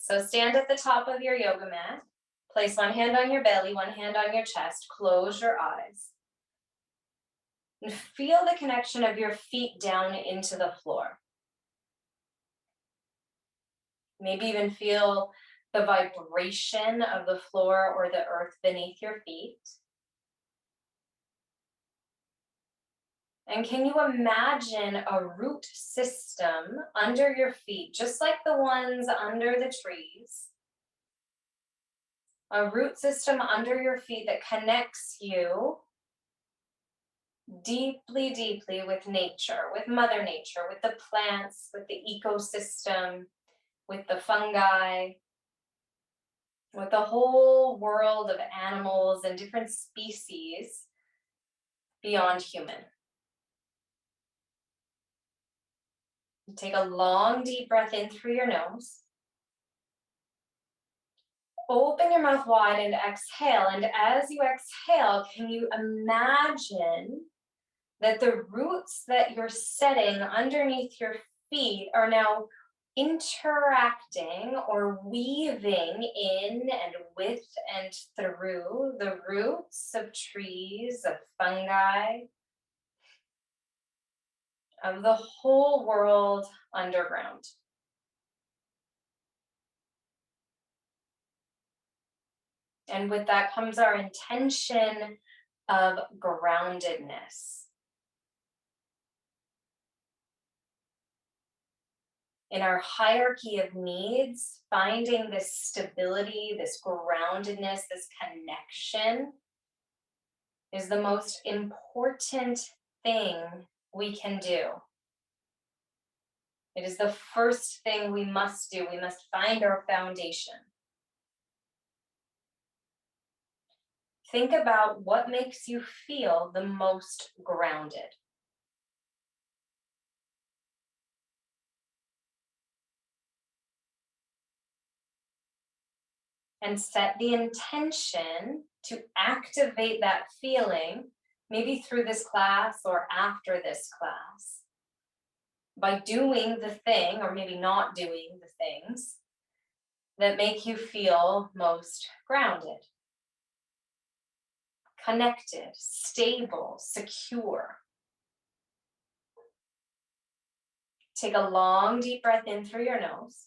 sides. So stand at the top of your yoga mat. Place one hand on your belly, one hand on your chest. Close your eyes. And feel the connection of your feet down into the floor. Maybe even feel the vibration of the floor or the earth beneath your feet. And can you imagine a root system under your feet, just like the ones under the trees? A root system under your feet that connects you deeply, deeply with nature, with Mother Nature, with the plants, with the ecosystem, with the fungi, with the whole world of animals and different species beyond human. Take a long, deep breath in through your nose. Open your mouth wide and exhale. And as you exhale, can you imagine that the roots that you're setting underneath your feet are now interacting or weaving in and with and through the roots of trees, of fungi, of the whole world underground. And with that comes our intention of groundedness. In our hierarchy of needs, finding this stability, this groundedness, this connection is the most important thing we can do. It is the first thing we must do. We must find our foundation. Think about what makes you feel the most grounded. And set the intention to activate that feeling, maybe through this class or after this class, by doing the thing, or maybe not doing the things that make you feel most grounded, connected, stable, secure. Take a long, deep breath in through your nose.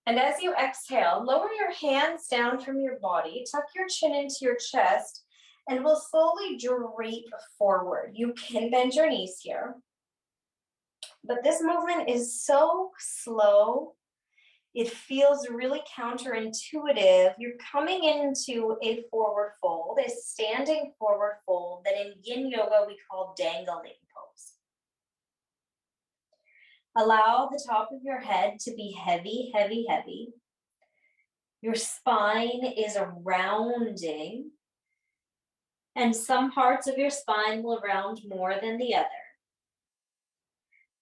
And as you exhale, lower your hands down from your body, tuck your chin into your chest, and we'll slowly drape forward. You can bend your knees here, but this movement is so slow. It feels really counterintuitive. You're coming into a forward fold, a standing forward fold that in Yin Yoga we call dangling pose. Allow the top of your head to be heavy, heavy, heavy. Your spine is rounding, and some parts of your spine will round more than the other.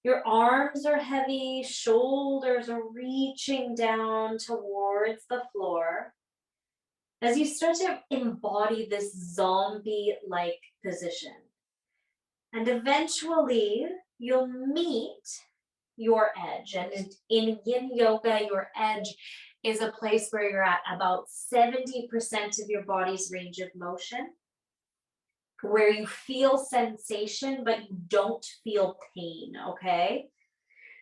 Your arms are heavy, shoulders are reaching down towards the floor as you start to embody this zombie-like position. And eventually, you'll meet your edge. And in Yin Yoga, your edge is a place where you're at about 70% of your body's range of motion, where you feel sensation, but you don't feel pain, okay?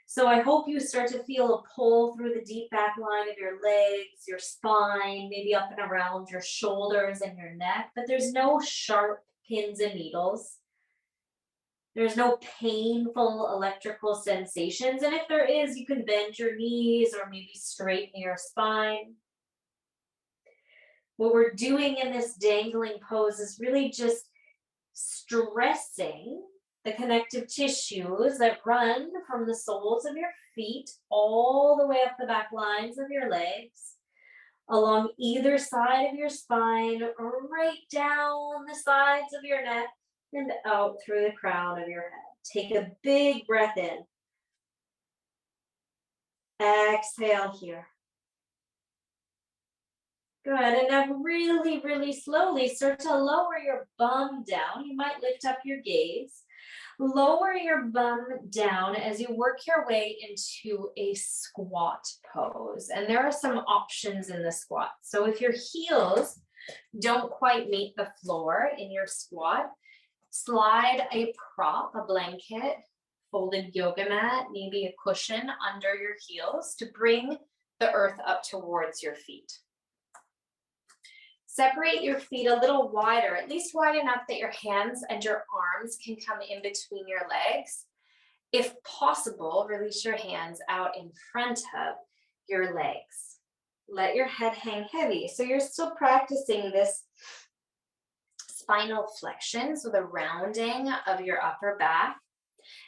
So I hope you start to feel a pull through the deep back line of your legs, your spine, maybe up and around your shoulders and your neck, but there's no sharp pins and needles. There's no painful electrical sensations. And if there is, you can bend your knees or maybe straighten your spine. What we're doing in this dangling pose is really just stressing the connective tissues that run from the soles of your feet all the way up the back lines of your legs, along either side of your spine, right down the sides of your neck, and out through the crown of your head. Take a big breath in. Exhale here. Good, and now really, really slowly start to lower your bum down. You might lift up your gaze. Lower your bum down as you work your way into a squat pose. And there are some options in the squat. So if your heels don't quite meet the floor in your squat, slide a prop, a blanket, folded yoga mat, maybe a cushion under your heels to bring the earth up towards your feet. Separate your feet a little wider, at least wide enough that your hands and your arms can come in between your legs. If possible, release your hands out in front of your legs. Let your head hang heavy. So you're still practicing this spinal flexion, so the rounding of your upper back.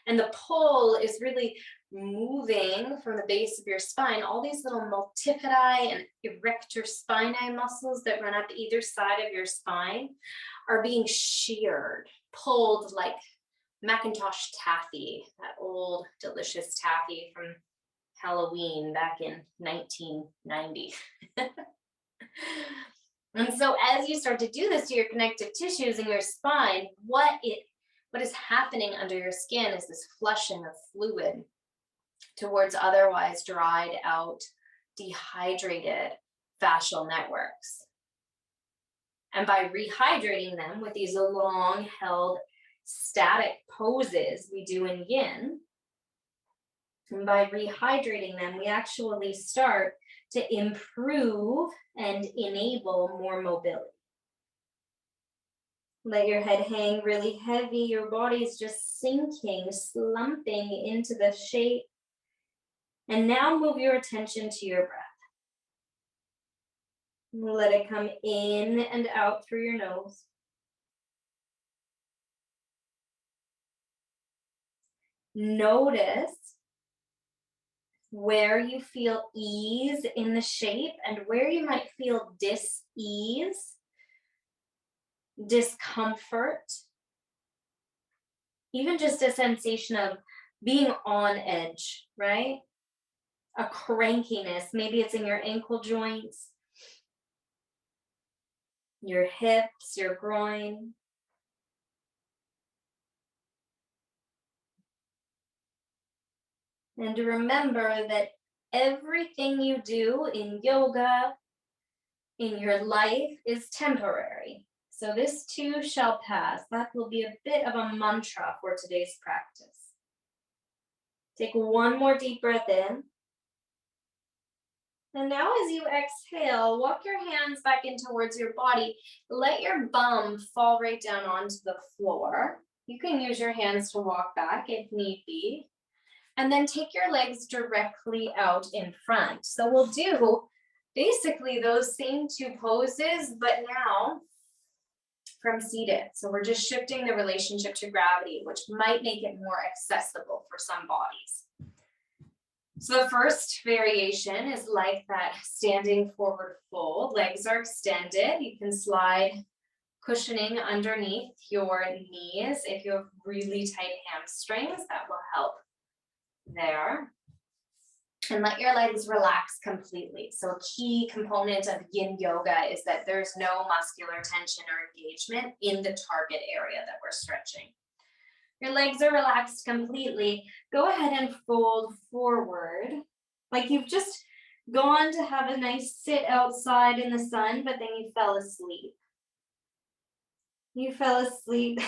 And the pull is really moving from the base of your spine. All these little multifidi and erector spinae muscles that run up either side of your spine are being sheared, pulled like Macintosh taffy, that old delicious taffy from Halloween back in 1990. And so as you start to do this to your connective tissues in your spine, what is happening under your skin is this flushing of fluid towards otherwise dried out, dehydrated fascial networks. And by rehydrating them with these long held static poses we do in yin, and by rehydrating them, we actually start to improve and enable more mobility. Let your head hang really heavy. Your body's just sinking, slumping into the shape. And now move your attention to your breath. Let it come in and out through your nose. Notice where you feel ease in the shape and where you might feel dis-ease, discomfort, even just a sensation of being on edge, right? A crankiness, maybe it's in your ankle joints, your hips, your groin. And remember that everything you do in yoga, in your life, is temporary. So this too shall pass. That will be a bit of a mantra for today's practice. Take one more deep breath in. And now as you exhale, walk your hands back in towards your body. Let your bum fall right down onto the floor. You can use your hands to walk back if need be. And then take your legs directly out in front. So we'll do basically those same two poses, but now from seated. So we're just shifting the relationship to gravity, which might make it more accessible for some bodies. So the first variation is like that standing forward fold. Legs are extended. You can slide cushioning underneath your knees. If you have really tight hamstrings, that will help there. And let your legs relax completely. So a key component of yin yoga is that there's no muscular tension or engagement in the target area that we're stretching. Your legs are relaxed completely. Go ahead and fold forward like you've just gone to have a nice sit outside in the sun, but then you fell asleep. You fell asleep.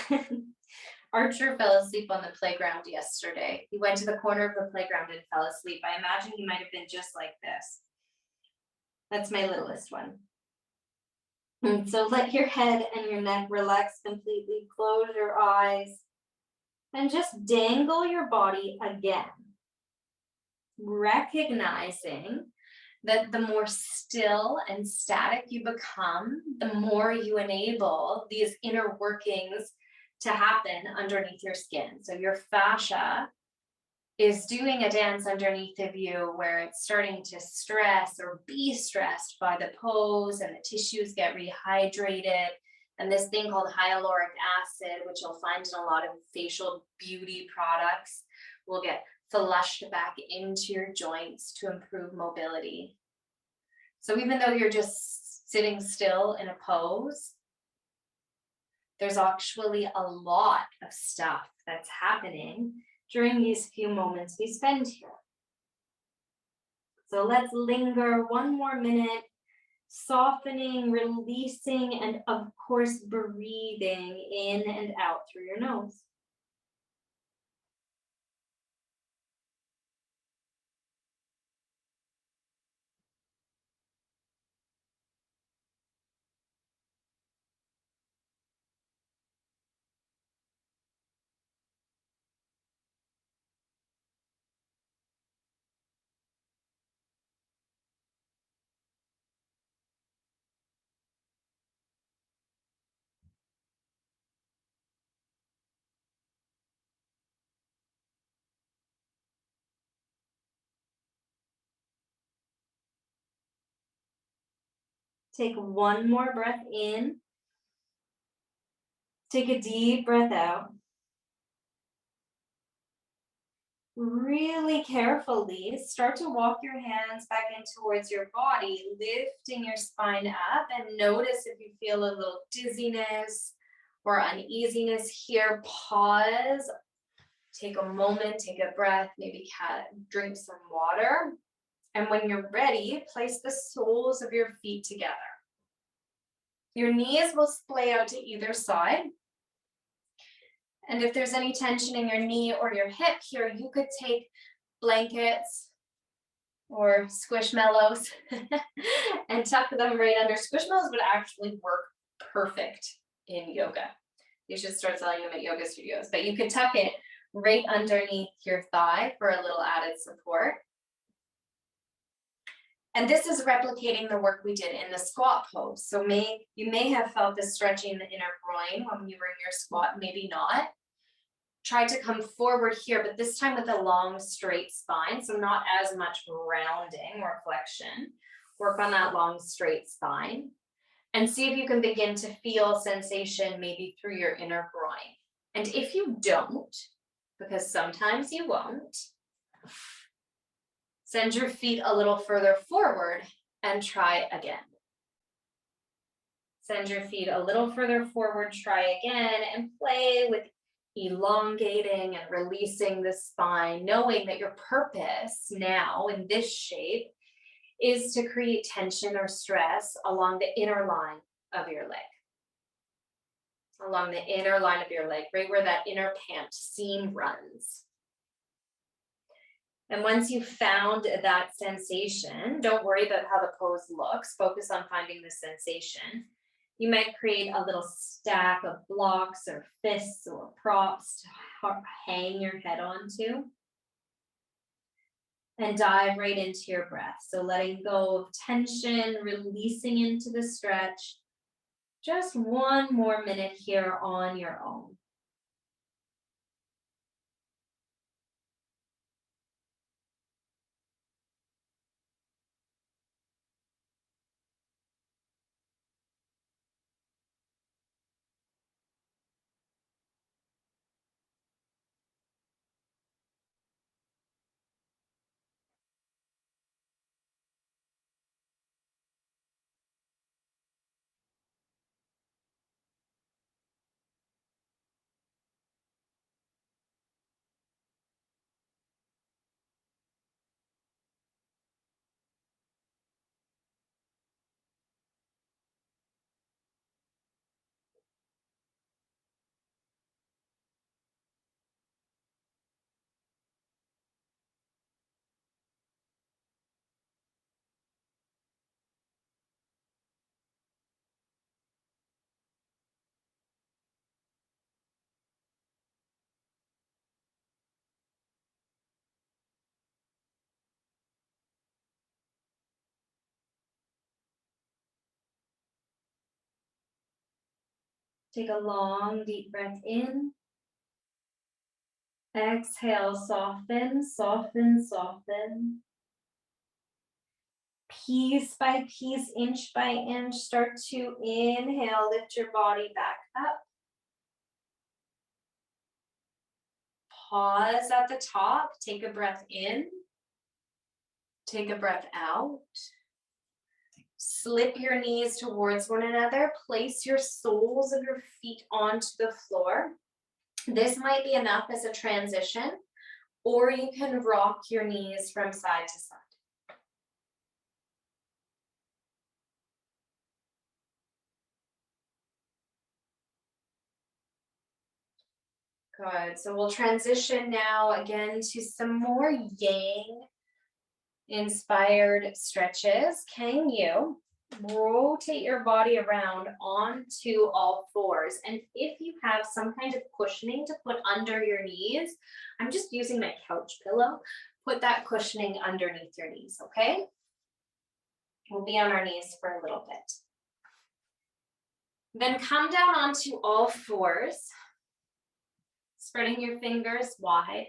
Archer fell asleep on the playground yesterday. He went to the corner of the playground and fell asleep. I imagine he might have been just like this. That's my littlest one. So let your head and your neck relax completely. Close your eyes and just dangle your body again. Recognizing that the more still and static you become, the more you enable these inner workings to happen underneath your skin. So your fascia is doing a dance underneath of you where it's starting to stress or be stressed by the pose, and the tissues get rehydrated. And this thing called hyaluronic acid, which you'll find in a lot of facial beauty products, will get flushed back into your joints to improve mobility. So even though you're just sitting still in a pose, There's actually a lot of stuff that's happening during these few moments we spend here. So let's linger one more minute, softening, releasing, and of course, breathing in and out through your nose. Take one more breath in. Take a deep breath out. Really carefully start to walk your hands back in towards your body, lifting your spine up, and notice if you feel a little dizziness or uneasiness here. Pause, take a moment, take a breath, maybe drink some water. And when you're ready, place the soles of your feet together. Your knees will splay out to either side. And if there's any tension in your knee or your hip here, you could take blankets or squishmallows and tuck them right under. Squishmallows would actually work perfect in yoga. You should start selling them at yoga studios, but you could tuck it right underneath your thigh for a little added support. And this is replicating the work we did in the squat pose. So you may have felt this stretching in the inner groin when you were in your squat, maybe not. Try to come forward here, but this time with a long, straight spine, so not as much rounding or flexion. Work on that long, straight spine. And see if you can begin to feel sensation maybe through your inner groin. And if you don't, because sometimes you won't, send your feet a little further forward and try again. Send your feet a little further forward, try again, and play with elongating and releasing the spine, knowing that your purpose now in this shape is to create tension or stress along the inner line of your leg. Along the inner line of your leg, right where that inner pant seam runs. And once you've found that sensation, don't worry about how the pose looks. Focus on finding the sensation. You might create a little stack of blocks or fists or props to hang your head onto. And dive right into your breath. So letting go of tension, releasing into the stretch. Just one more minute here on your own. Take a long, deep breath in. Exhale, soften, soften, soften. Piece by piece, inch by inch, start to inhale, lift your body back up. Pause at the top, take a breath in, take a breath out. Slip your knees towards one another. Place your soles of your feet onto the floor. This might be enough as a transition, or you can rock your knees from side to side. Good. So we'll transition now again to some more yang inspired stretches. Can you rotate your body around onto all fours? And if you have some kind of cushioning to put under your knees, I'm just using my couch pillow. Put that cushioning underneath your knees, okay? We'll be on our knees for a little bit. Then come down onto all fours, spreading your fingers wide.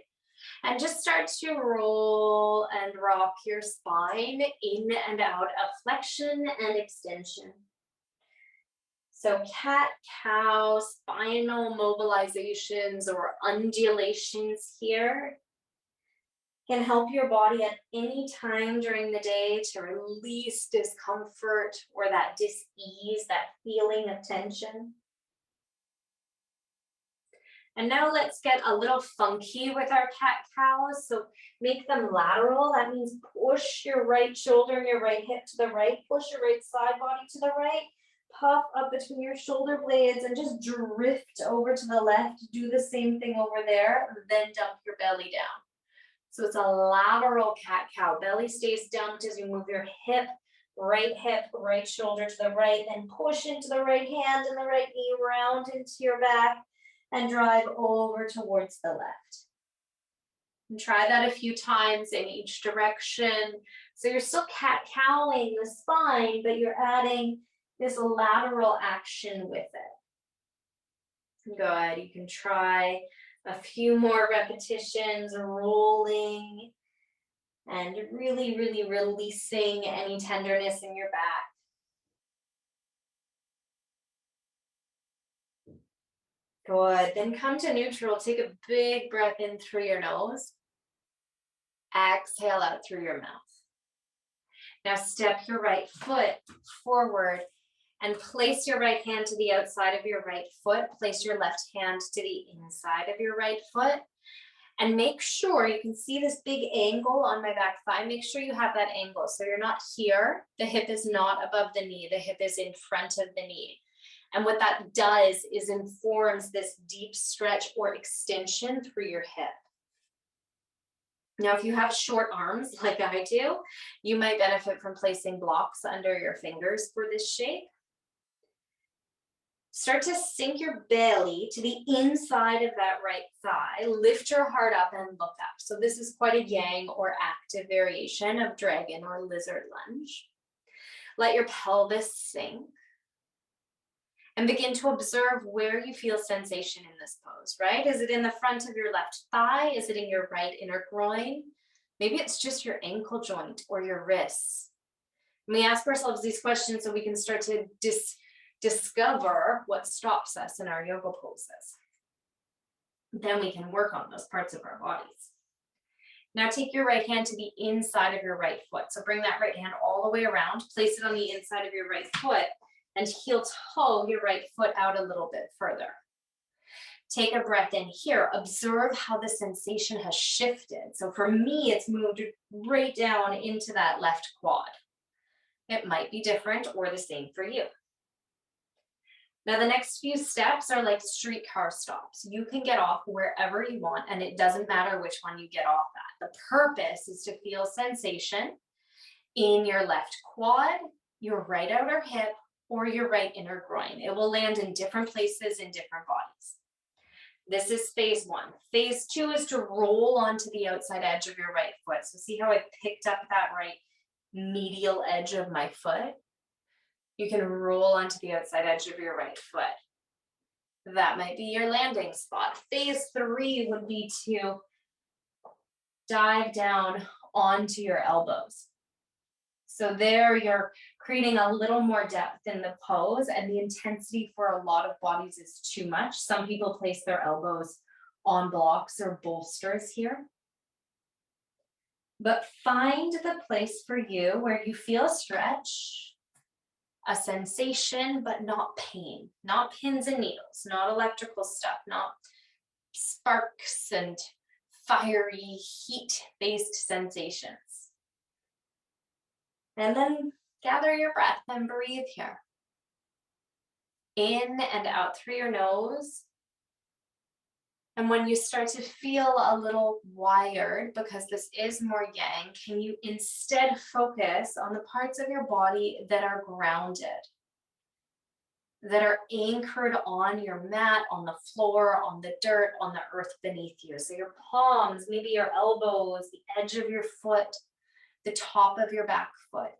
And just start to roll and rock your spine in and out of flexion and extension. So cat, cow, spinal mobilizations or undulations here can help your body at any time during the day to release discomfort or that dis-ease, that feeling of tension. And now let's get a little funky with our cat-cows. So make them lateral. That means push your right shoulder and your right hip to the right. Push your right side body to the right. Puff up between your shoulder blades and just drift over to the left. Do the same thing over there. Then dump your belly down. So it's a lateral cat-cow. Belly stays dumped as you move your hip, right shoulder to the right. Then push into the right hand and the right knee, round into your back. And drive over towards the left. And try that a few times in each direction. So you're still cat-cowing the spine, but you're adding this lateral action with it. Good. You can try a few more repetitions, rolling, and really, really releasing any tenderness in your back. Good. Then come to neutral. Take a big breath in through your nose. Exhale out through your mouth. Now step your right foot forward and place your right hand to the outside of your right foot. Place your left hand to the inside of your right foot. And make sure you can see this big angle on my back thigh. Make sure you have that angle. So you're not here. The hip is not above the knee. The hip is in front of the knee. And what that does is informs this deep stretch or extension through your hip. Now, if you have short arms like I do, you might benefit from placing blocks under your fingers for this shape. Start to sink your belly to the inside of that right thigh. Lift your heart up and look up. So this is quite a yang or active variation of dragon or lizard lunge. Let your pelvis sink. And begin to observe where you feel sensation in this pose, right? Is it in the front of your left thigh? Is it in your right inner groin? Maybe it's just your ankle joint or your wrists. And we ask ourselves these questions so we can start to discover what stops us in our yoga poses. Then we can work on those parts of our bodies. Now take your right hand to the inside of your right foot. So bring that right hand all the way around, place it on the inside of your right foot, and heel toe your right foot out a little bit further. Take a breath in here. Observe how the sensation has shifted. So for me, it's moved right down into that left quad. It might be different or the same for you. Now the next few steps are like streetcar stops. You can get off wherever you want, and it doesn't matter which one you get off at. The purpose is to feel sensation in your left quad, your right outer hip, or your right inner groin. It will land in different places in different bodies. This is phase one. Phase two is to roll onto the outside edge of your right foot. So see how I picked up that right medial edge of my foot? You can roll onto the outside edge of your right foot. That might be your landing spot. Phase three would be to dive down onto your elbows. So there you're creating a little more depth in the pose, and the intensity for a lot of bodies is too much. Some people place their elbows on blocks or bolsters here. But find the place for you where you feel a stretch a sensation, but not pain, not pins and needles, not electrical stuff, not sparks and fiery heat-based sensations. And then gather your breath and breathe here. In and out through your nose. And when you start to feel a little wired, because this is more yang, can you instead focus on the parts of your body that are grounded, that are anchored on your mat, on the floor, on the dirt, on the earth beneath you. So your palms, maybe your elbows, the edge of your foot, the top of your back foot.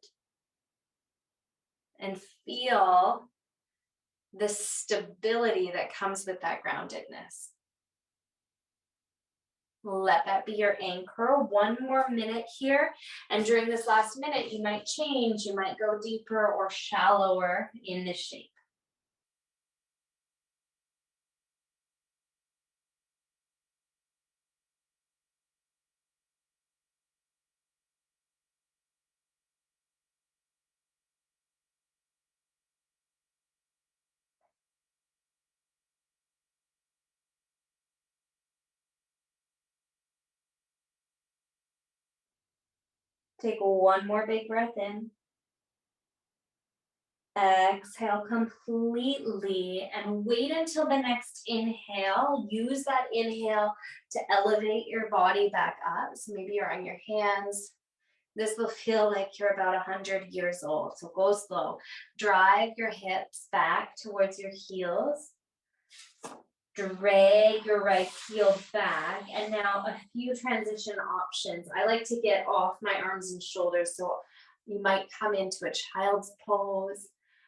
And feel the stability that comes with that groundedness. Let that be your anchor. One more minute here. And during this last minute, you might change. You might go deeper or shallower in this shape. Take one more big breath in. Exhale completely and wait until the next inhale. Use that inhale to elevate your body back up. So maybe you're on your hands. This will feel like you're about 100 years old. So go slow. Drive your hips back towards your heels. Drag your right heel back. And now a few transition options. I like to get off my arms and shoulders. So you might come into a child's pose.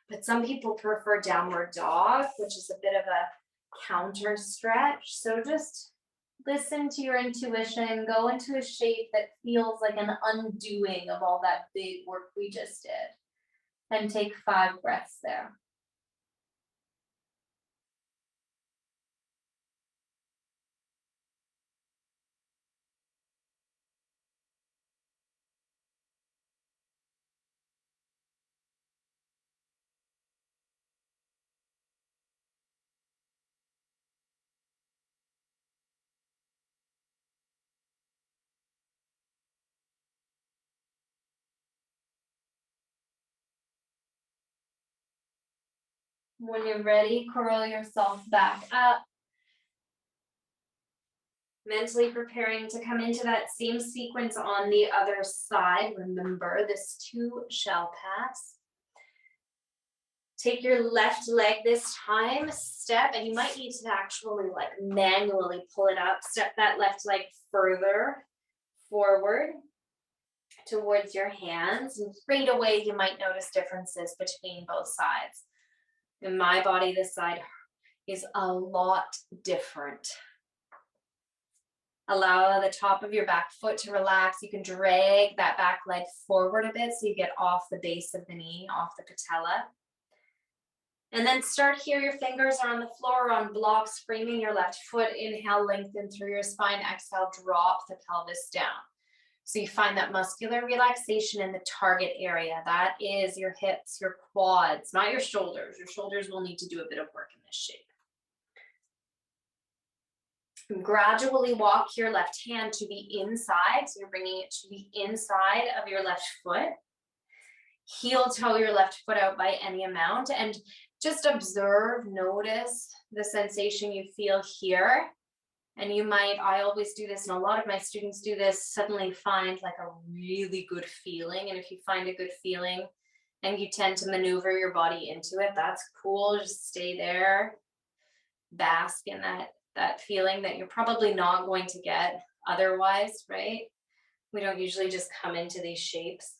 But some people prefer downward dog, which is a bit of a counter stretch. So just listen to your intuition, go into a shape that feels like an undoing of all that big work we just did. And take 5 breaths there. When you're ready, curl yourself back up. Mentally preparing to come into that same sequence on the other side. Remember, this too shall pass. Take your left leg this time, step, and you might need to actually like manually pull it up. Step that left leg further forward towards your hands. And right away, you might notice differences between both sides. In my body, this side is a lot different. Allow the top of your back foot to relax. You can drag that back leg forward a bit so you get off the base of the knee, off the patella. And then start here. Your fingers are on the floor, on blocks, framing your left foot. Inhale, lengthen through your spine. Exhale, drop the pelvis down. So you find that muscular relaxation in the target area. That is your hips, your quads, not your shoulders. Your shoulders will need to do a bit of work in this shape. Gradually walk your left hand to the inside. So you're bringing it to the inside of your left foot. Heel toe your left foot out by any amount and just observe, notice the sensation you feel here. And you might, I always do this, and a lot of my students do this, suddenly find like a really good feeling. And if you find a good feeling and you tend to maneuver your body into it, that's cool. Just stay there, bask in that feeling that you're probably not going to get otherwise, right? We don't usually just come into these shapes.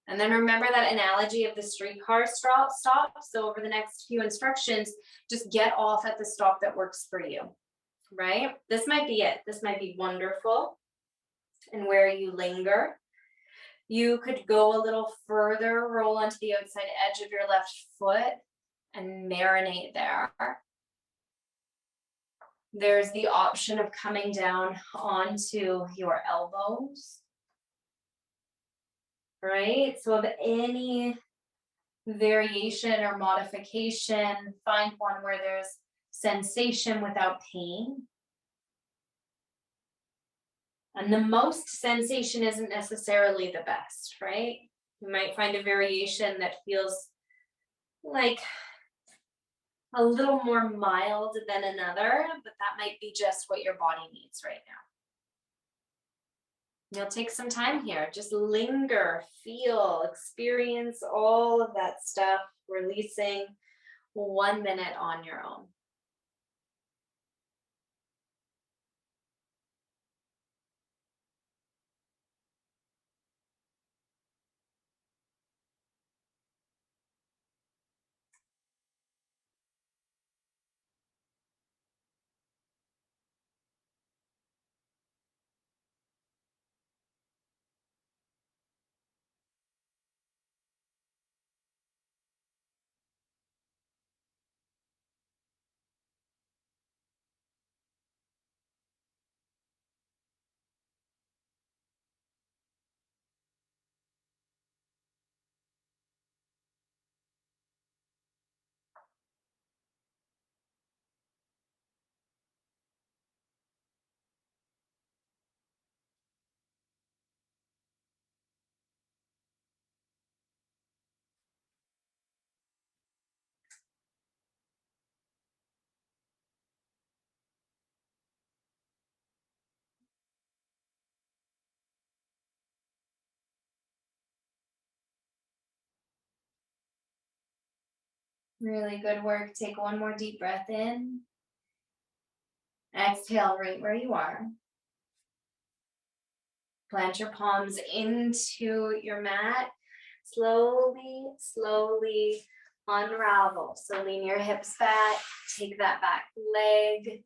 And then remember that analogy of the streetcar stop. So over the next few instructions, just get off at the stop that works for you, right? This might be it. This might be wonderful. And where you linger, you could go a little further, roll onto the outside edge of your left foot and marinate there. There's the option of coming down onto your elbows. right? So of any variation or modification, find one where there's sensation without pain. And the most sensation isn't necessarily the best, right? You might find a variation that feels like a little more mild than another, but that might be just what your body needs right now. You'll take some time here. Just linger, feel, experience all of that stuff, releasing 1 minute on your own. Really good work. Take one more deep breath in. Exhale right where you are. Plant your palms into your mat. Slowly, slowly unravel. So lean your hips back, take that back leg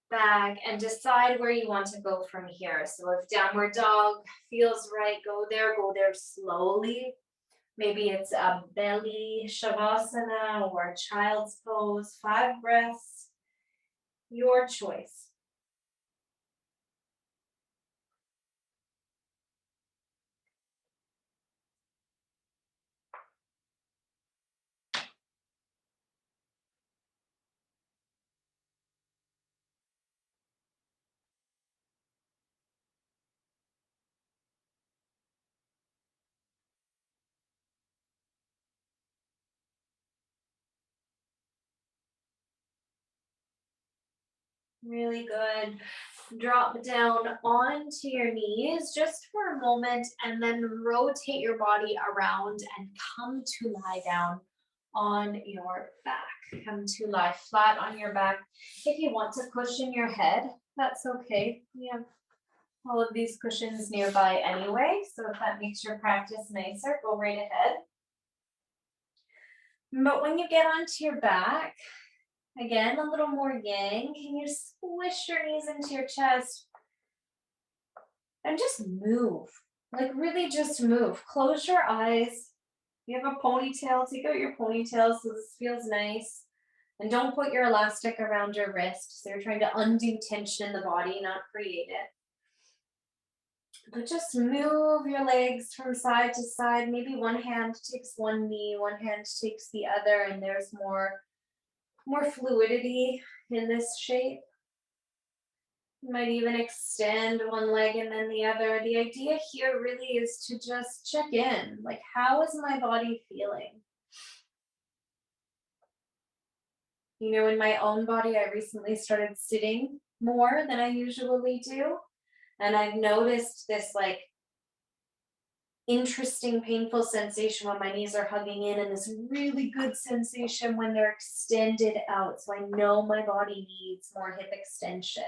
back, and decide where you want to go from here. So if downward dog feels right, go there slowly. Maybe it's a belly shavasana or child's pose, 5 breaths, your choice. Really good. Drop down onto your knees just for a moment and then rotate your body around and come to lie down on your back. Come to lie flat on your back. If you want to cushion your head, that's okay. We have all of these cushions nearby anyway, so if that makes your practice nicer, go right ahead. But when you get onto your back, again, a little more yang. Can you squish your knees into your chest and just move? Like really just move. Close your eyes. You have a ponytail, take out your ponytail so this feels nice. And don't put your elastic around your wrist. So you're trying to undo tension in the body, not create it. But just move your legs from side to side. Maybe one hand takes one knee, one hand takes the other, and there's more fluidity in this shape. You might even extend one leg and then the other. The idea here really is to just check in, like, how is my body feeling? You know, in my own body, I recently started sitting more than I usually do. And I've noticed this like interesting, painful sensation when my knees are hugging in, and this really good sensation when they're extended out. So I know my body needs more hip extension.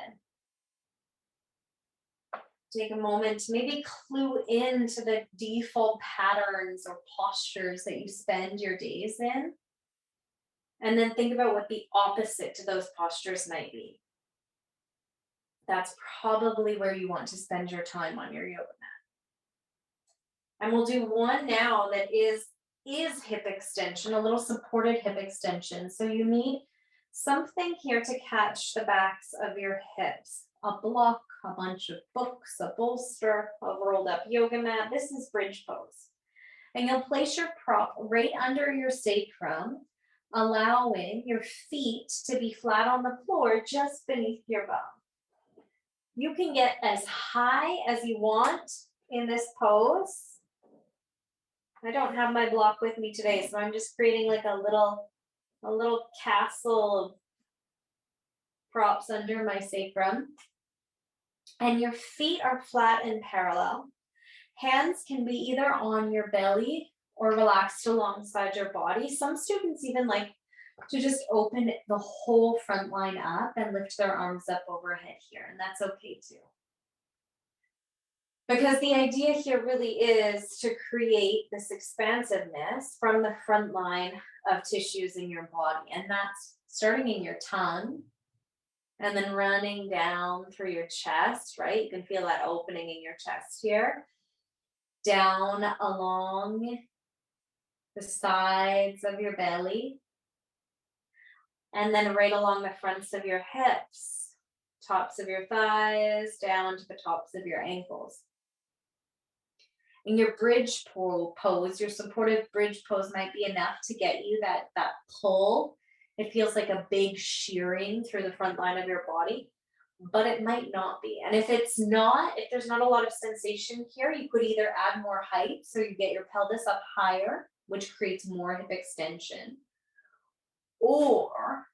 Take a moment to maybe clue into the default patterns or postures that you spend your days in. And then think about what the opposite to those postures might be. That's probably where you want to spend your time on your yoga mat. And we'll do one now that is hip extension, a little supported hip extension. So you need something here to catch the backs of your hips. A block a bunch of books, a bolster, a rolled up yoga mat. This is bridge pose. And you'll place your prop right under your sacrum, allowing your feet to be flat on the floor just beneath your bum. You can get as high as you want in this pose. I don't have my block with me today, so I'm just creating like a little castle of props under my sacrum. And your feet are flat and parallel. Hands can be either on your belly or relaxed alongside your body. Some students even like to just open the whole front line up and lift their arms up overhead here, and that's okay too. Because the idea here really is to create this expansiveness from the front line of tissues in your body, and that's starting in your tongue and then running down through your chest, right? You can feel that opening in your chest here, down along the sides of your belly, and then right along the fronts of your hips, tops of your thighs, down to the tops of your ankles. In your bridge pose, your supportive bridge pose might be enough to get you that pull. It feels like a big shearing through the front line of your body, but it might not be. And if there's not a lot of sensation here, you could either add more height, so you get your pelvis up higher, which creates more hip extension, or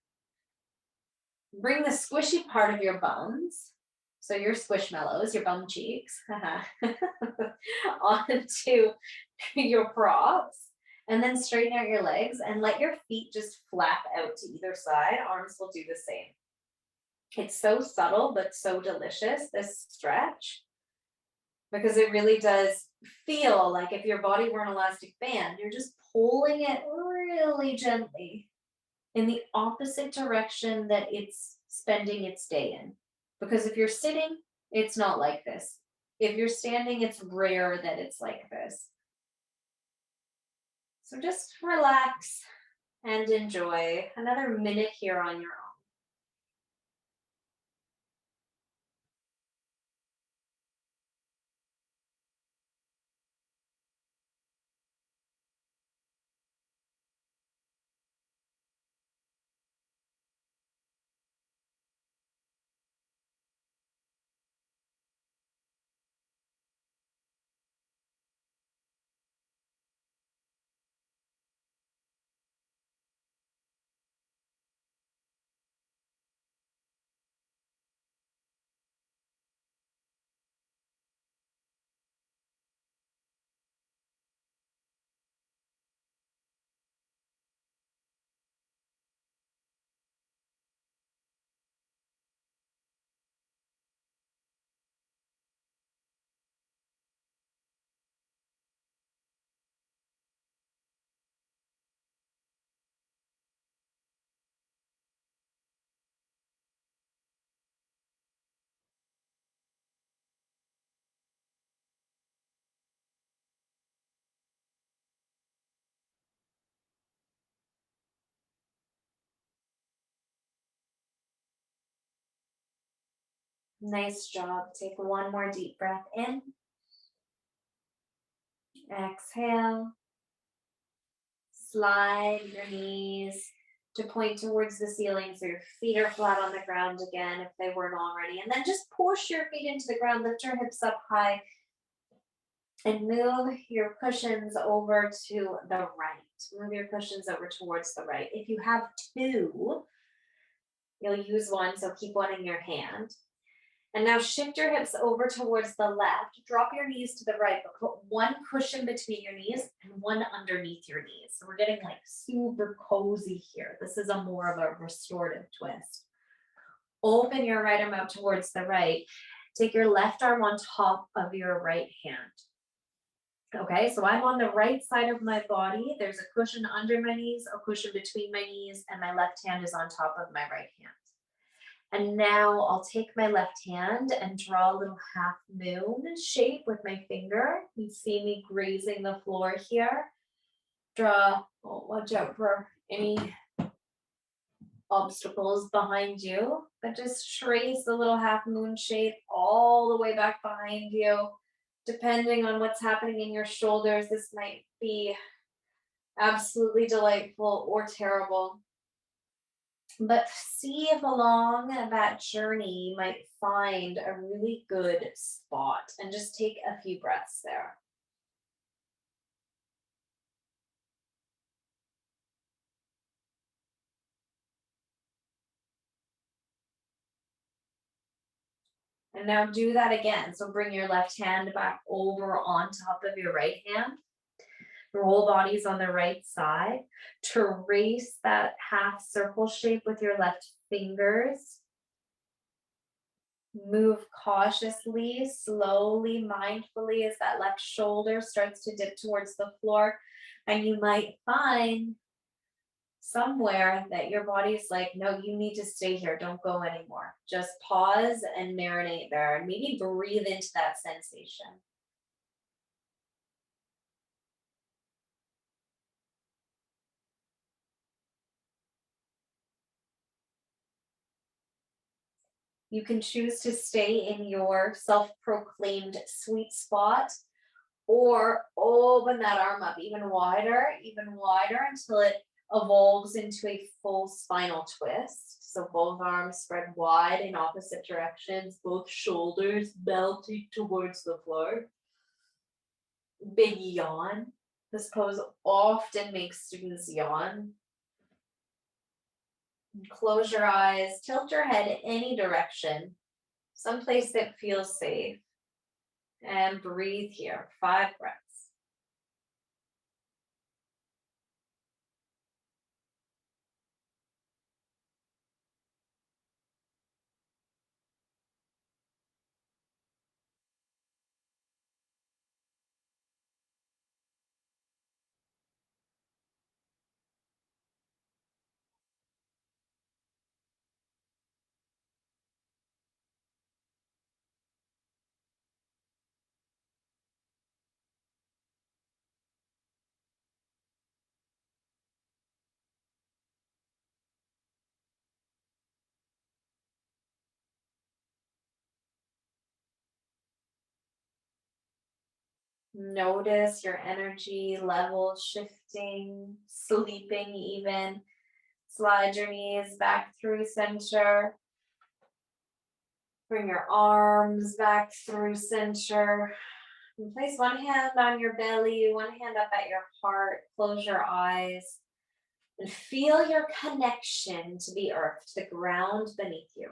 bring the squishy part of your bums, so your squishmallows, your bum cheeks, onto your props, and then straighten out your legs and let your feet just flap out to either side. Arms will do the same. It's so subtle, but so delicious, this stretch, because it really does feel like if your body were an elastic band, you're just pulling it really gently in the opposite direction that it's spending its day in. Because if you're sitting, it's not like this. If you're standing, it's rare that it's like this. So just relax and enjoy another minute here on your own. Nice job. Take one more deep breath in. Exhale. Slide your knees to point towards the ceiling so your feet are flat on the ground again if they weren't already. And then just push your feet into the ground, lift your hips up high, and move your cushions over to the right. Move your cushions over towards the right. If you have two, you'll use one, so keep one in your hand. And now shift your hips over towards the left. Drop your knees to the right, but put one cushion between your knees and one underneath your knees. So we're getting like super cozy here. This is a more of a restorative twist. Open your right arm out towards the right. Take your left arm on top of your right hand. Okay, so I'm on the right side of my body. There's a cushion under my knees, a cushion between my knees, and my left hand is on top of my right hand. And now I'll take my left hand and draw a little half moon shape with my finger. You see me grazing the floor here. Watch out for any obstacles behind you, but just trace a little half moon shape all the way back behind you. Depending on what's happening in your shoulders, this might be absolutely delightful or terrible. But see if along that journey you might find a really good spot and just take a few breaths there. And now do that again. So bring your left hand back over on top of your right hand. Your whole body's on the right side. Trace that half circle shape with your left fingers. Move cautiously, slowly, mindfully as that left shoulder starts to dip towards the floor. And you might find somewhere that your body's like, no, you need to stay here. Don't go anymore. Just pause and marinate there and maybe breathe into that sensation. You can choose to stay in your self proclaimed sweet spot or open that arm up even wider until it evolves into a full spinal twist. So both arms spread wide in opposite directions, both shoulders belting towards the floor. Big yawn. This pose often makes students yawn. Close your eyes, tilt your head any direction, someplace that feels safe, and breathe here. 5 breaths. Notice your energy level shifting, sleeping even. Slide your knees back through center. Bring your arms back through center. And place one hand on your belly, one hand up at your heart. Close your eyes and feel your connection to the earth, to the ground beneath you.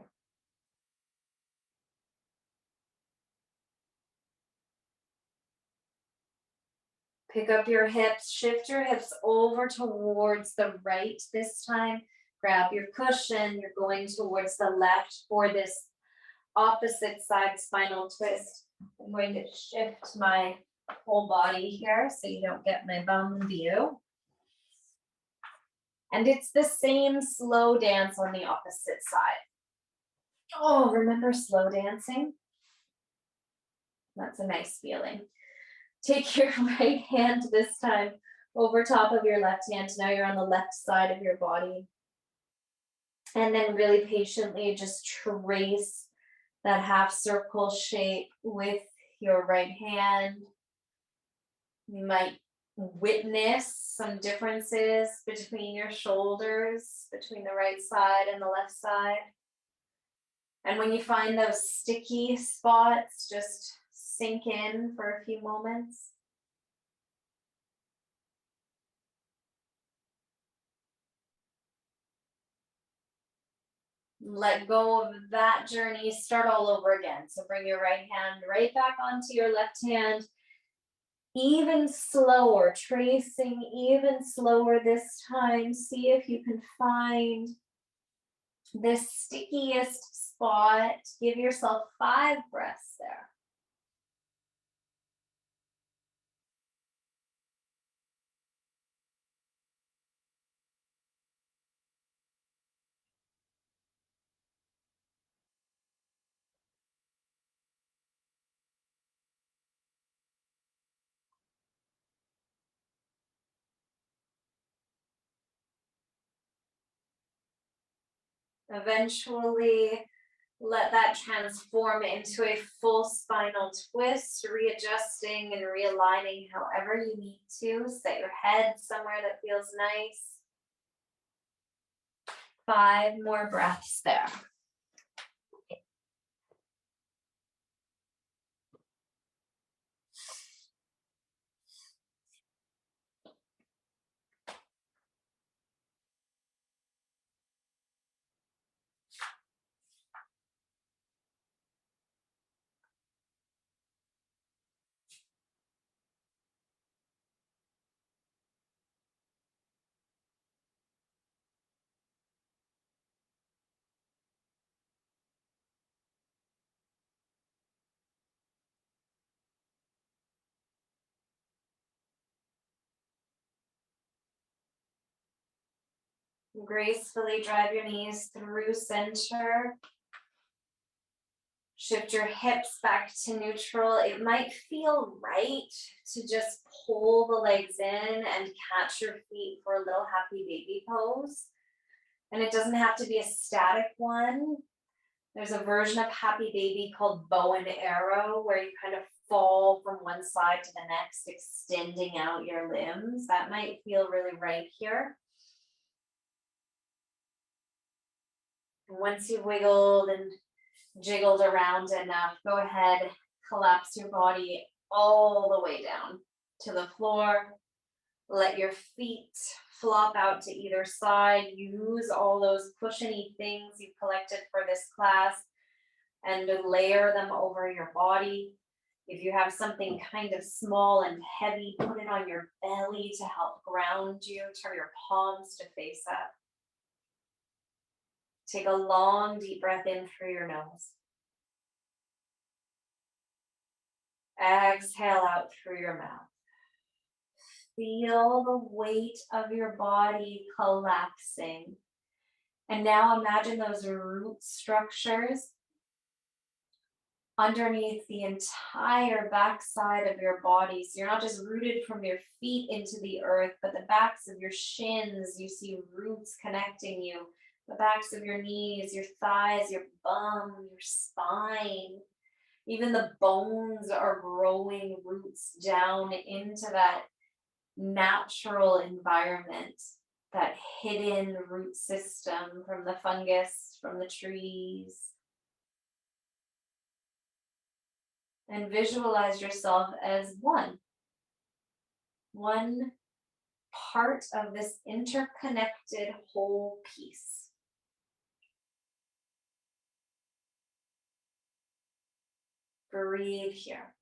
Pick up your hips, shift your hips over towards the right this time. Grab your cushion. You're going towards the left for this opposite side spinal twist. I'm going to shift my whole body here so you don't get my bum view. And it's the same slow dance on the opposite side. Oh, remember slow dancing? That's a nice feeling. Take your right hand this time over top of your left hand. Now you're on the left side of your body. And then really patiently just trace that half circle shape with your right hand. You might witness some differences between your shoulders, between the right side and the left side. And when you find those sticky spots, just sink in for a few moments. Let go of that journey, start all over again. So bring your right hand right back onto your left hand. Even slower, tracing even slower this time. See if you can find the stickiest spot. Give yourself 5 breaths there. Eventually, Let that transform into a full spinal twist, readjusting and realigning however you need to. Set your head somewhere that feels nice. 5 more breaths there. Gracefully drive your knees through center. Shift your hips back to neutral. It might feel right to just pull the legs in and catch your feet for a little happy baby pose. And it doesn't have to be a static one. There's a version of happy baby called bow and arrow, where you kind of fall from one side to the next, extending out your limbs. That might feel really right here. And once you've wiggled and jiggled around enough, go ahead, collapse your body all the way down to the floor. Let your feet flop out to either side. Use all those cushiony things you've collected for this class and layer them over your body. If you have something kind of small and heavy, put it on your belly to help ground you. Turn your palms to face up. Take a long, deep breath in through your nose. Exhale out through your mouth. Feel the weight of your body collapsing. And now imagine those root structures underneath the entire backside of your body. So you're not just rooted from your feet into the earth, but the backs of your shins, you see roots connecting you. The backs of your knees, your thighs, your bum, your spine. Even the bones are growing roots down into that natural environment, that hidden root system from the fungus, from the trees. And visualize yourself as one part of this interconnected whole piece. Breathe here.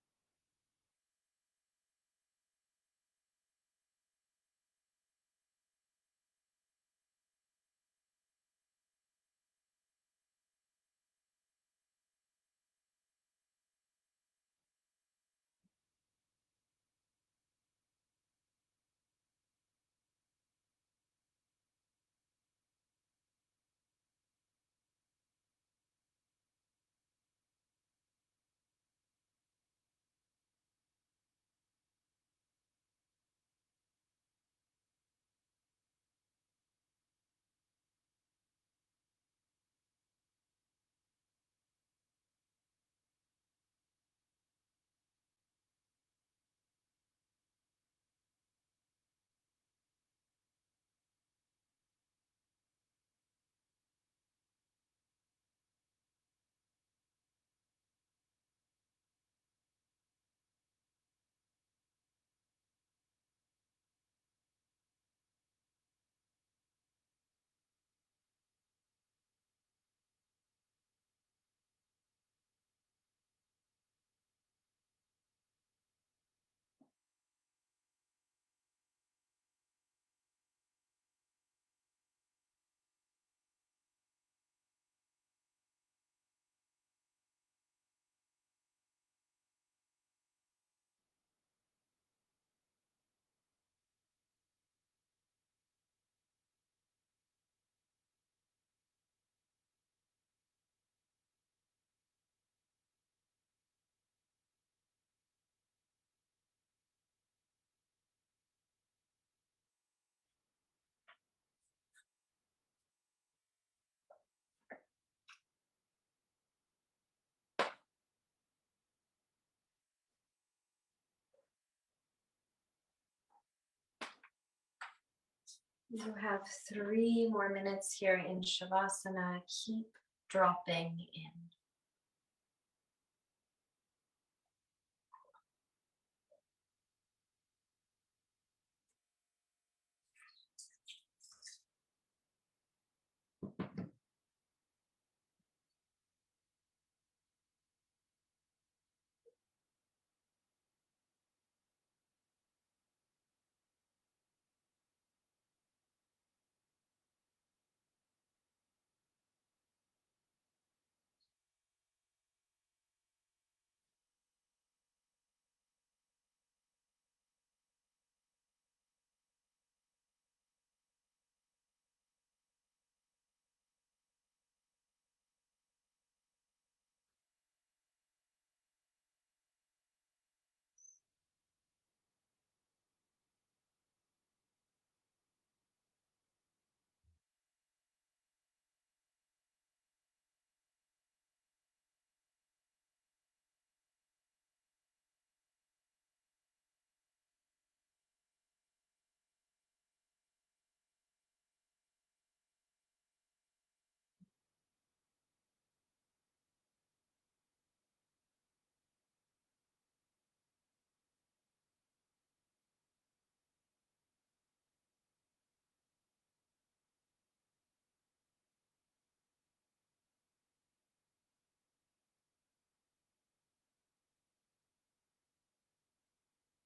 You have 3 more minutes here in Shavasana. Keep dropping in.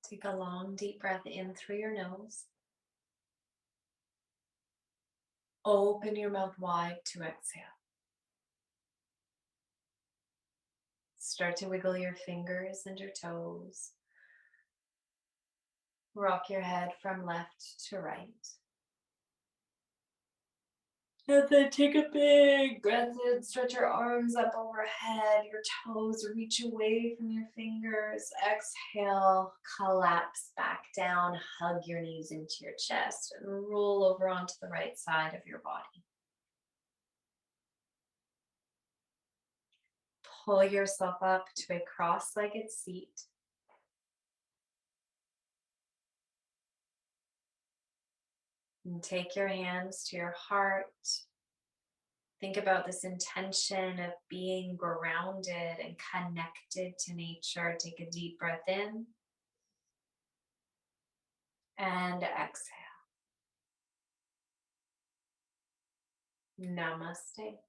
Take a long, deep breath in through your nose. Open your mouth wide to exhale. Start to wiggle your fingers and your toes. Rock your head from left to right. And then take a big breath in. Stretch your arms up overhead. Your toes reach away from your fingers. Exhale, collapse back down. Hug your knees into your chest and roll over onto the right side of your body. Pull yourself up to a cross-legged seat. And take your hands to your heart. Think about this intention of being grounded and connected to nature. Take a deep breath in and exhale. Namaste.